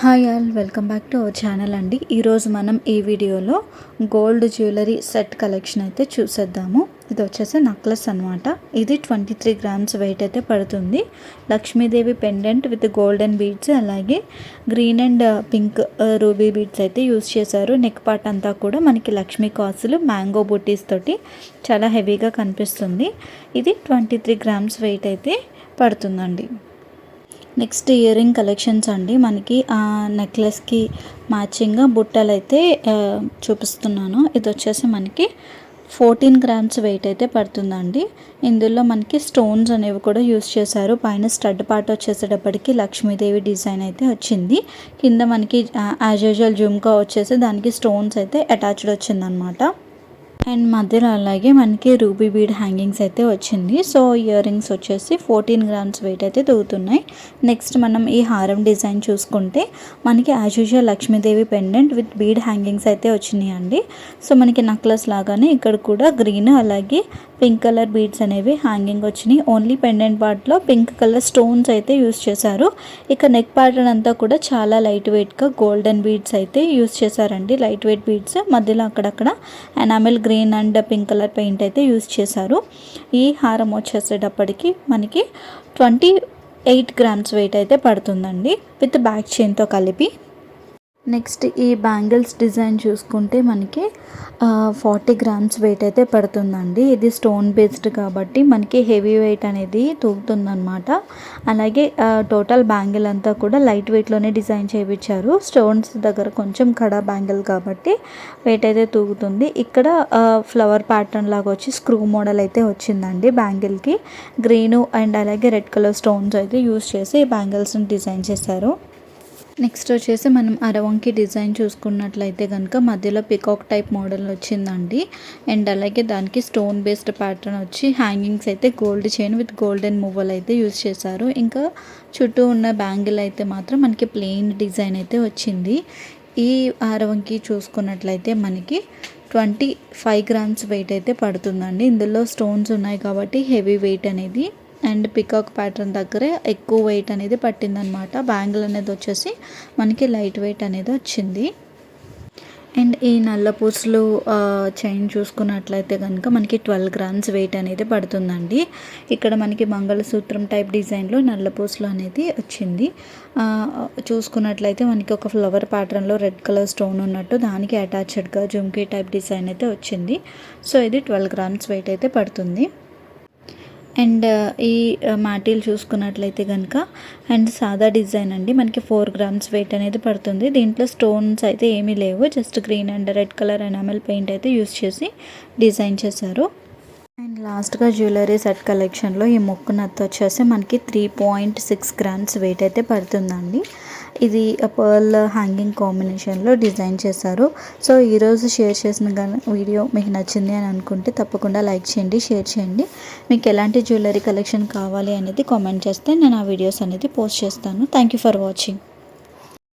Hi all, welcome back to our channel అండి. ఈరోజు మనం ఈ వీడియోలో గోల్డ్ జ్యువెలరీ సెట్ కలెక్షన్ అయితే చూసేద్దాము. ఇది వచ్చేసి నెక్లెస్ అనమాట. ఇది 23 గ్రామ్స్ వెయిట్ అయితే పడుతుంది. Lakshmidevi pendant with golden beads, అలాగే green and pink ruby beads అయితే యూస్ చేశారు. నెక్ పార్ట్ అంతా కూడా మనకి లక్ష్మీ కాసులు మ్యాంగో బుటీస్ తోటి చాలా హెవీగా కనిపిస్తుంది. ఇది 23 గ్రామ్స్ వెయిట్ అయితే పడుతుందండి. నెక్స్ట్ ఇయర్ రింగ్ కలెక్షన్స్ అండి. మనకి ఆ నెక్లెస్కి మ్యాచింగ్గా బుట్టలు అయితే చూపిస్తున్నాను. ఇది వచ్చేసి మనకి 14 గ్రామ్స్ వెయిట్ అయితే పడుతుందండి. ఇందులో మనకి స్టోన్స్ అనేవి కూడా యూస్ చేశారు. పైన స్టడ్ పార్ట్ వచ్చేసేటప్పటికి లక్ష్మీదేవి డిజైన్ అయితే వచ్చింది. కింద మనకి యాజ్ యూజువల్ జుమ్కా వచ్చేసి దానికి స్టోన్స్ అయితే అటాచ్డ్ వచ్చిందనమాట. అండ్ మధ్యలో అలాగే మనకి రూబీ బీడ్ హ్యాంగింగ్స్ అయితే వచ్చింది. సో ఇయర్ రింగ్స్ వచ్చేసి 14 గ్రామ్స్ వెయిట్ అయితే తగ్గుతున్నాయి. నెక్స్ట్ మనం ఈ హారం డిజైన్ చూసుకుంటే మనకి as usual Lakshmidevi pendant with bead hangings అయితే వచ్చినాయి అండి. సో మనకి నెక్లెస్ లాగానే ఇక్కడ కూడా గ్రీన్ అలాగే పింక్ కలర్ బీడ్స్ అనేవి హ్యాంగింగ్ వచ్చినాయి. ఓన్లీ పెండెంట్ పార్ట్లో పింక్ కలర్ స్టోన్స్ అయితే యూస్ చేశారు. ఇక నెక్ ప్యాటర్న్ అంతా కూడా చాలా లైట్ వెయిట్గా గోల్డెన్ బీడ్స్ అయితే యూస్ చేశారండి. లైట్ వెయిట్ బీడ్స్ మధ్యలో అక్కడక్కడ enamel green and pink colour paint అయితే యూస్ చేశారు. ఈ హారం వచ్చేసేటప్పటికి మనకి 28 గ్రామ్స్ వెయిట్ అయితే పడుతుందండి విత్ బ్యాక్ చైన్తో కలిపి. నెక్స్ట్ ఈ బ్యాంగిల్స్ డిజైన్ చూసుకుంటే మనకి 40 గ్రామ్స్ వెయిట్ అయితే పడుతుందండి. ఇది స్టోన్ బేస్డ్ కాబట్టి మనకి హెవీ వెయిట్ అనేది తూగుతుందన్నమాట. అలాగే టోటల్ బ్యాంగిల్ అంతా కూడా లైట్ వెయిట్లోనే డిజైన్ చేయించారు. స్టోన్స్ దగ్గర కొంచెం కడా బ్యాంగిల్ కాబట్టి వెయిట్ అయితే తూగుతుంది. ఇక్కడ ఫ్లవర్ ప్యాటర్న్ లాగా వచ్చి స్క్రూ మోడల్ అయితే వచ్చిందండి. బ్యాంగిల్కి గ్రీను అండ్ అలాగే రెడ్ కలర్ స్టోన్స్ అయితే యూస్ చేసి బ్యాంగిల్స్ని డిజైన్ చేశారు. నెక్స్ట్ వచ్చేసి మనం అరవంకి డిజైన్ చూసుకున్నట్లయితే కనుక మధ్యలో పికాక్ టైప్ మోడల్ వచ్చిందండి. అండ్ అలాగే దానికి స్టోన్ బేస్డ్ ప్యాటర్న్ వచ్చి హ్యాంగింగ్స్ అయితే గోల్డ్ చైన్ విత్ గోల్డెన్ మూవల్ అయితే యూస్ చేశారు. ఇంకా చుట్టూ ఉన్న బ్యాంగిల్ అయితే మాత్రం మనకి ప్లెయిన్ డిజైన్ అయితే వచ్చింది. ఈ అరవంకి చూసుకున్నట్లయితే మనకి 25 గ్రామ్స్ వెయిట్ అయితే పడుతుందండి. ఇందులో స్టోన్స్ ఉన్నాయి కాబట్టి హెవీ వెయిట్ అనేది అండ్ పికాక్ ప్యాటర్న్ దగ్గరే ఎక్కువ వెయిట్ అనేది పట్టిందనమాట. బ్యాంగిల్ అనేది వచ్చేసి మనకి లైట్ వెయిట్ అనేది వచ్చింది. అండ్ ఈ నల్ల పూసలు చైన్ చూసుకున్నట్లయితే కనుక మనకి 12 గ్రామ్స్ వెయిట్ అనేది పడుతుందండి. ఇక్కడ మనకి మంగళసూత్రం టైప్ డిజైన్లో నల్ల పూసలు అనేది వచ్చింది. చూసుకున్నట్లయితే మనకి ఒక ఫ్లవర్ ప్యాటర్న్లో రెడ్ కలర్ స్టోన్ ఉన్నట్టు దానికి అటాచ్డ్గా జుమ్కీ టైప్ డిజైన్ అయితే వచ్చింది. సో ఇది 12 గ్రామ్స్ వెయిట్ అయితే పడుతుంది. అండ్ ఈ మాటీలు చూసుకున్నట్లయితే కనుక అండ్ సాదా డిజైన్ అండి. మనకి 4 గ్రామ్స్ వెయిట్ అనేది పడుతుంది. దీంట్లో స్టోన్స్ అయితే ఏమీ లేవు. Just green and red colour enamel paint అయితే యూస్ చేసి డిజైన్ చేశారు. అండ్ లాస్ట్గా జ్యువెలరీ సెట్ కలెక్షన్లో ఈ మొక్కు నత్త వచ్చేసి మనకి 3.6 గ్రామ్స్ వెయిట్ అయితే పడుతుందండి. ఇది పర్ల్ హ్యాంగింగ్ కాంబినేషన్లో డిజైన్ చేశారు. సో ఈరోజు షేర్ చేసిన వీడియో మీకు నచ్చింది అని అనుకుంటే తప్పకుండా లైక్ చేయండి, షేర్ చేయండి. మీకు ఎలాంటి జ్యువెలరీ కలెక్షన్ కావాలి అనేది కామెంట్ చేస్తే నేను ఆ వీడియోస్ అనేది పోస్ట్ చేస్తాను. Thank you for watching.